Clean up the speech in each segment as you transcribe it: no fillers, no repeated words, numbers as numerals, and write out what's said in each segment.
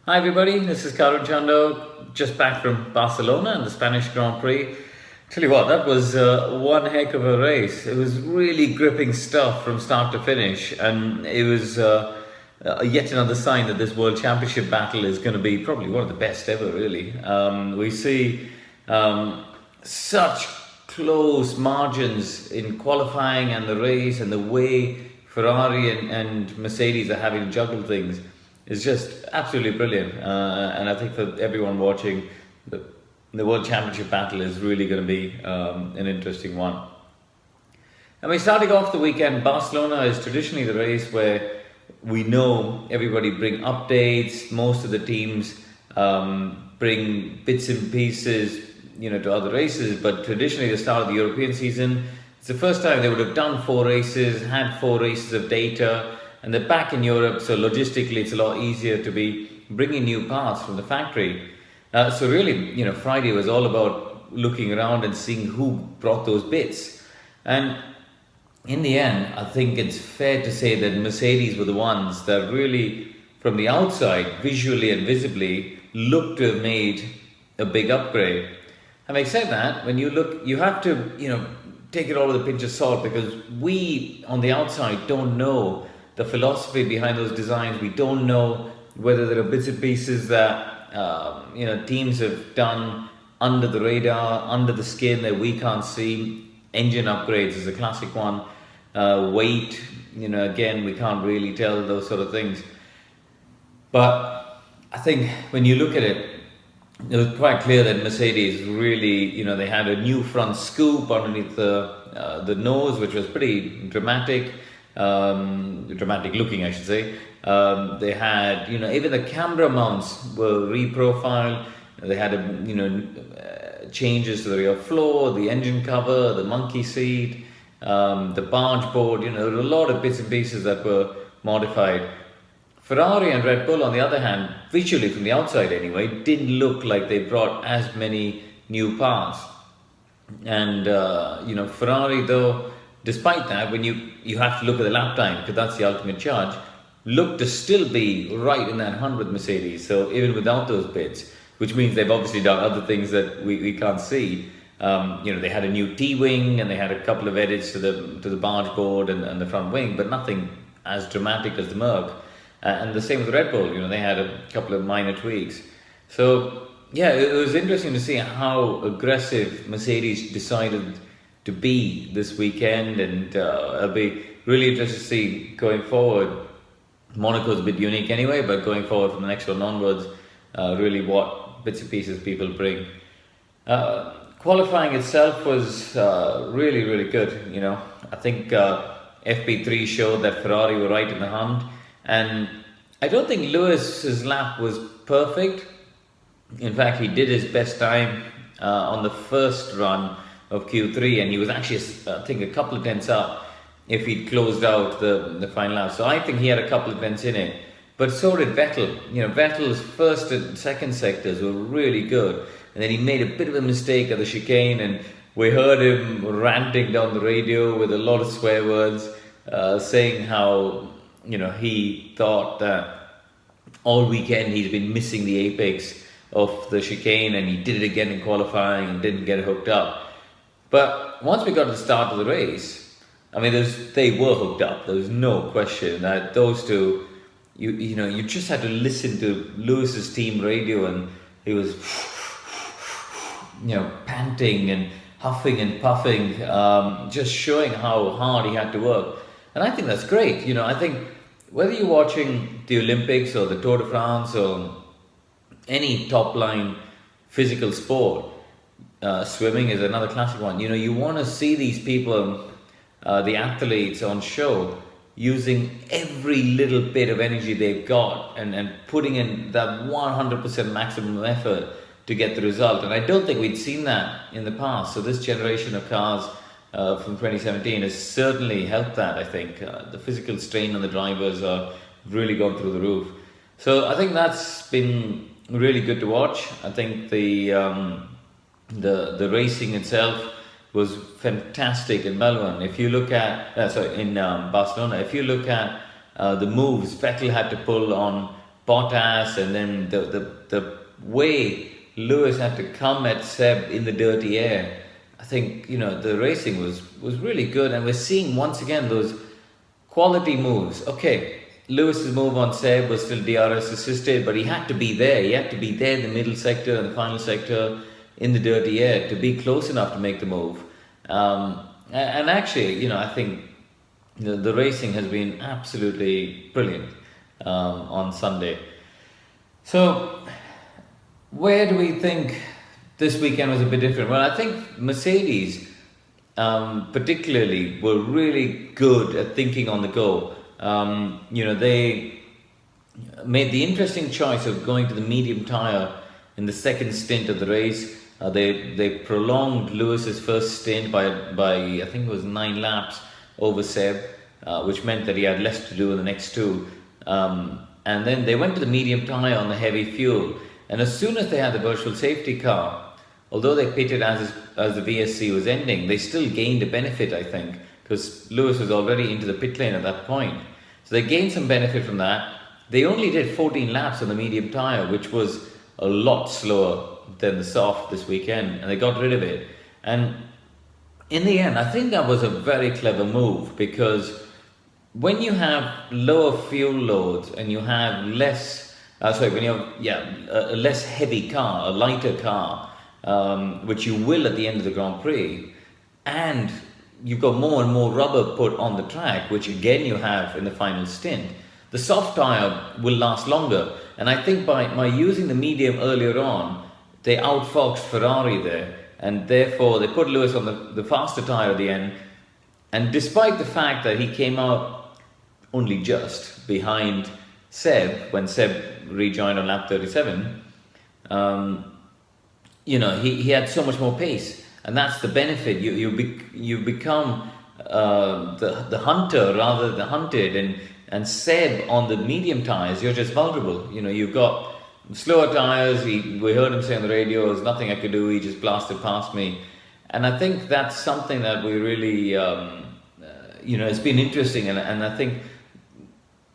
Hi everybody, this is Karun Chandhok, just back from Barcelona and the Spanish Grand Prix. Tell you what, that was one heck of a race. It was really gripping stuff from start to finish, and it was yet another sign that this World Championship battle is going to be probably one of the best ever, really. We see such close margins in qualifying and the race, and the way Ferrari and Mercedes are having to juggle things is just absolutely brilliant. And I think for everyone watching, the World Championship battle is really going to be an interesting one. I mean, starting off the weekend, Barcelona is traditionally the race where we know everybody bring updates. Most of the teams bring bits and pieces, to other races. But traditionally, the start of the European season, it's the first time they would have done 4 races, had 4 races of data, and they're back in Europe. So logistically, it's a lot easier to be bringing new parts from the factory. So really, Friday was all about looking around and seeing who brought those bits. And in the end, I think it's fair to say that Mercedes were the ones that really, from the outside, visually and visibly, looked to have made a big upgrade. Having said that, when you look, you have to, take it all with a pinch of salt, because we, on the outside, don't know the philosophy behind those designs. We don't know whether there are bits and pieces that teams have done under the radar, under the skin, that we can't see. Engine upgrades is a classic one. Weight, again, we can't really tell those sort of things. But I think when you look at it, it was quite clear that Mercedes really, they had a new front scoop underneath the nose, which was pretty dramatic. Dramatic looking, I should say. They had, even the camera mounts were reprofiled. They had, changes to the rear floor, the engine cover, the monkey seat, the barge board. There were a lot of bits and pieces that were modified. Ferrari and Red Bull, on the other hand, visually from the outside anyway, didn't look like they brought as many new parts. And, Ferrari, though, despite that, when you have to look at the lap time, because that's the ultimate judge, looked to still be right in that hunt with Mercedes. So even without those bits, which means they've obviously done other things that we can't see. They had a new T-wing, and they had a couple of edits to the barge board and the front wing, but nothing as dramatic as the Merc. And the same with Red Bull. They had a couple of minor tweaks. So yeah, it was interesting to see how aggressive Mercedes decided to be this weekend, and it'll be really interesting to see going forward. Monaco's a bit unique anyway, but going forward from the next one onwards, really what bits and pieces people bring. Qualifying itself was really, really good. I think FP3 showed that Ferrari were right in the hunt, and I don't think Lewis's lap was perfect. In fact, he did his best time on the first run of Q3, and he was actually, I think, a couple of tenths up if he'd closed out the final lap. So I think he had a couple of tenths in it. But so did Vettel. Vettel's first and second sectors were really good. And then he made a bit of a mistake at the chicane, and we heard him ranting down the radio with a lot of swear words, saying how, he thought that all weekend he's been missing the apex of the chicane, and he did it again in qualifying and didn't get hooked up. But once we got to the start of the race, I mean, they were hooked up. There was no question that those two, you just had to listen to Lewis's team radio, and he was, panting and huffing and puffing, just showing how hard he had to work. And I think that's great. I think whether you're watching the Olympics or the Tour de France or any top line physical sport, swimming is another classic one. You want to see these people, the athletes on show, using every little bit of energy they've got and putting in that 100% maximum effort to get the result. And I don't think we'd seen that in the past. So this generation of cars from 2017 has certainly helped that, I think. The physical strain on the drivers are really gone through the roof. So I think that's been really good to watch. I think the racing itself was fantastic in Melbourne. If you look at in Barcelona, if you look at the moves Vettel had to pull on Bottas, and then the way Lewis had to come at Seb in the dirty air. I think, the racing was really good, and we're seeing once again those quality moves. Okay, Lewis's move on Seb was still DRS assisted, but he had to be there. He had to be there in the middle sector and the final sector in the dirty air to be close enough to make the move. And actually, I think the racing has been absolutely brilliant on Sunday. So, where do we think this weekend was a bit different? Well, I think Mercedes, particularly, were really good at thinking on the go. They made the interesting choice of going to the medium tyre in the second stint of the race. They prolonged Lewis's first stint by I think it was 9 laps over Seb, which meant that he had less to do in the next two. And then they went to the medium tyre on the heavy fuel. And as soon as they had the virtual safety car, although they pitted as the VSC was ending, they still gained a benefit, I think, because Lewis was already into the pit lane at that point. So they gained some benefit from that. They only did 14 laps on the medium tyre, which was a lot slower than the soft this weekend, and they got rid of it. And in the end, I think that was a very clever move, because when you have lower fuel loads and you have less, when you have a less heavy car, a lighter car, which you will at the end of the Grand Prix, and you've got more and more rubber put on the track, which again you have in the final stint, the soft tyre will last longer. And I think by using the medium earlier on, they outfoxed Ferrari there, and therefore they put Lewis on the faster tyre at the end. And despite the fact that he came out only just behind Seb when Seb rejoined on lap 37, he had so much more pace, and that's the benefit. You become the hunter rather than the hunted, and Seb on the medium tyres, you're just vulnerable. You've got slower tyres. We heard him say on the radio, "There's nothing I could do. He just blasted past me," and I think that's something that we really, it's been interesting, and I think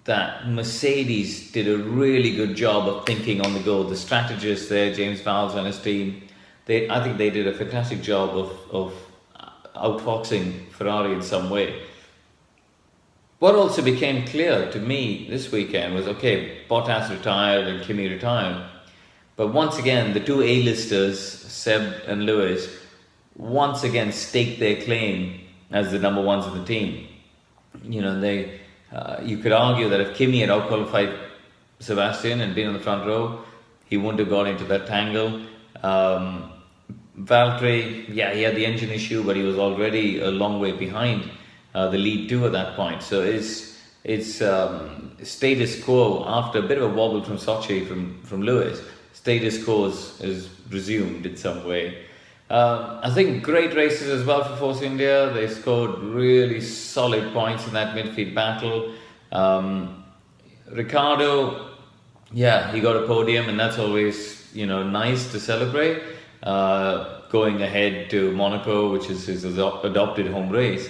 that Mercedes did a really good job of thinking on the go. The strategists there, James Vowles and his team, I think they did a fantastic job of outfoxing Ferrari in some way. What also became clear to me this weekend was, okay, Bottas retired and Kimi retired, but once again, the two A-listers, Seb and Lewis, once again staked their claim as the number ones of the team. You could argue that if Kimi had outqualified Sebastian and been on the front row, he wouldn't have got into that tangle. Valtteri, he had the engine issue, but he was already a long way behind the lead two at that point. So it's status quo after a bit of a wobble from Sochi from Lewis. Status quo is resumed in some way. I think great races as well for Force India. They scored really solid points in that midfield battle. Ricciardo, he got a podium, and that's always nice to celebrate. Going ahead to Monaco, which is his adopted home race,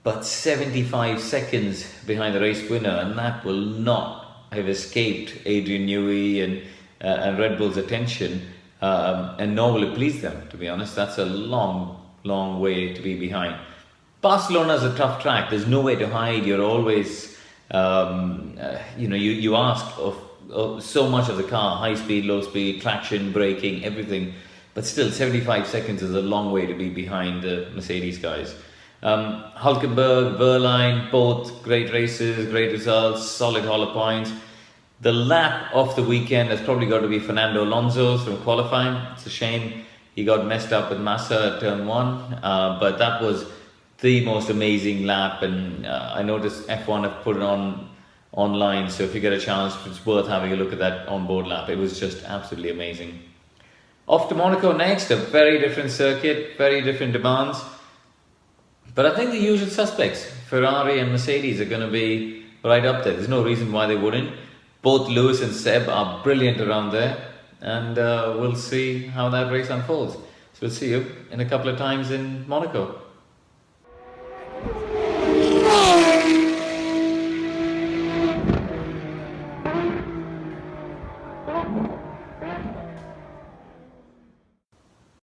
but 75 seconds behind the race winner, and that will not have escaped Adrian Newey and Red Bull's attention. And nor will it please them, to be honest. That's a long, long way to be behind. Barcelona is a tough track. There's no way to hide. You're always, you ask of so much of the car, high speed, low speed, traction, braking, everything. But still, 75 seconds is a long way to be behind the Mercedes guys. Hülkenberg, Wehrlein, both great races, great results, solid Hall points. The lap of the weekend has probably got to be Fernando Alonso's from qualifying. It's a shame he got messed up with Massa at turn 1, but that was the most amazing lap, and I noticed F1 have put it online, so if you get a chance, it's worth having a look at that onboard lap. It was just absolutely amazing. Off to Monaco next, a very different circuit, very different demands, but I think the usual suspects, Ferrari and Mercedes, are going to be right up there. There's no reason why they wouldn't. Both Lewis and Seb are brilliant around there, and we'll see how that race unfolds. So we'll see you in a couple of times in Monaco.